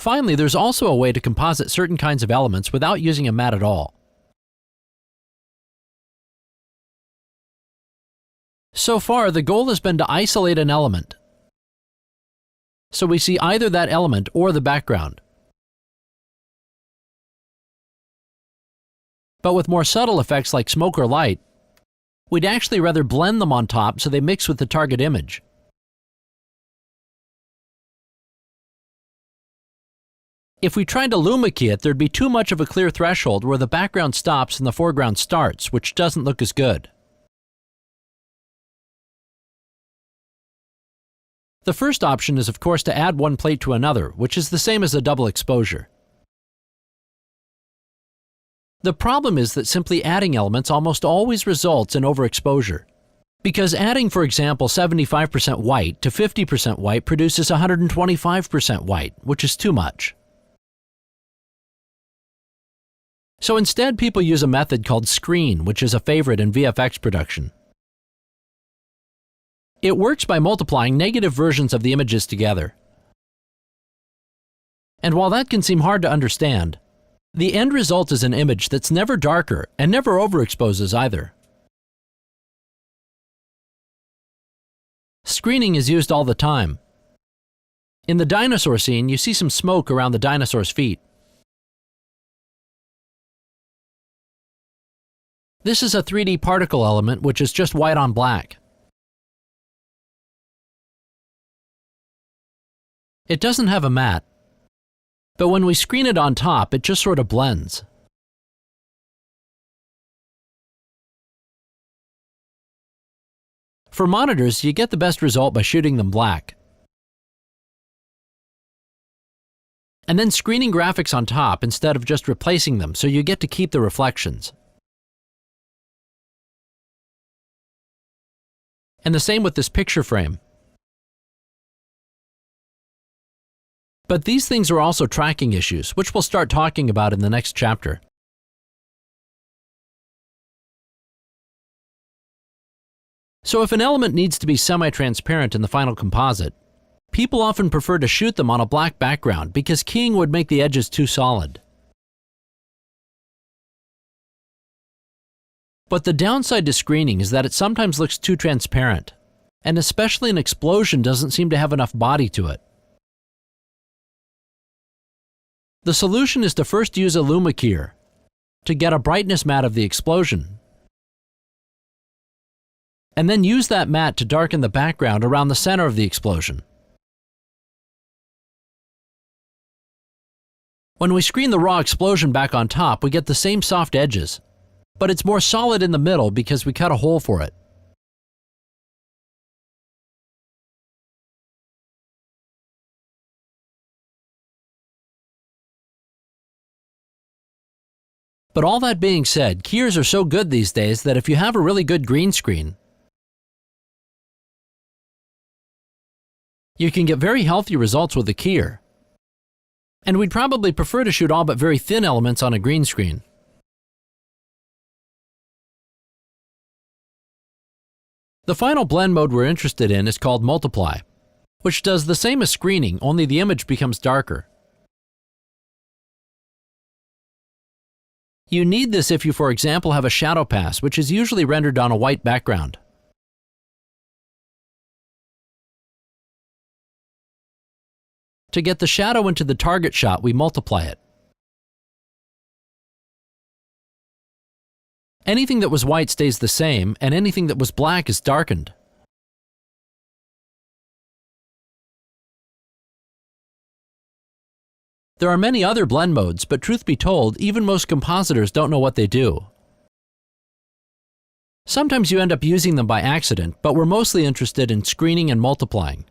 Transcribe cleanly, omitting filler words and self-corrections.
Finally, there's also a way to composite certain kinds of elements without using a mat at all. So far, the goal has been to isolate an element, so we see either that element or the background. But with more subtle effects like smoke or light, we'd actually rather blend them on top so they mix with the target image. If we tried to luma key it, there'd be too much of a clear threshold where the background stops and the foreground starts, which doesn't look as good. The first option is, of course, to add one plate to another, which is the same as a double exposure. The problem is that simply adding elements almost always results in overexposure. Because adding, for example, 75% white to 50% white produces 125% white, which is too much. So instead, people use a method called screen, which is a favorite in VFX production. It works by multiplying negative versions of the images together. And while that can seem hard to understand, the end result is an image that's never darker and never overexposes either. Screening is used all the time. In the dinosaur scene, you see some smoke around the dinosaur's feet. This is a 3D particle element which is just white on black. It doesn't have a matte, but when we screen it on top, it just sort of blends. For monitors, you get the best result by shooting them black, and then screening graphics on top instead of just replacing them, so you get to keep the reflections. And the same with this picture frame. But these things are also tracking issues, which we'll start talking about in the next chapter. So if an element needs to be semi-transparent in the final composite, people often prefer to shoot them on a black background because keying would make the edges too solid. But the downside to screening is that it sometimes looks too transparent, and especially an explosion doesn't seem to have enough body to it. The solution is to first use a luma keyer to get a brightness matte of the explosion, and then use that matte to darken the background around the center of the explosion. When we screen the raw explosion back on top, we get the same soft edges, but it's more solid in the middle because we cut a hole for it. But all that being said, keyers are so good these days that if you have a really good green screen, you can get very healthy results with a keyer. And we'd probably prefer to shoot all but very thin elements on a green screen. The final blend mode we're interested in is called multiply, which does the same as screening, only the image becomes darker. You need this if you, for example, have a shadow pass, which is usually rendered on a white background. To get the shadow into the target shot, we multiply it. Anything that was white stays the same, and anything that was black is darkened. There are many other blend modes, but truth be told, even most compositors don't know what they do. Sometimes you end up using them by accident, but we're mostly interested in screening and multiplying.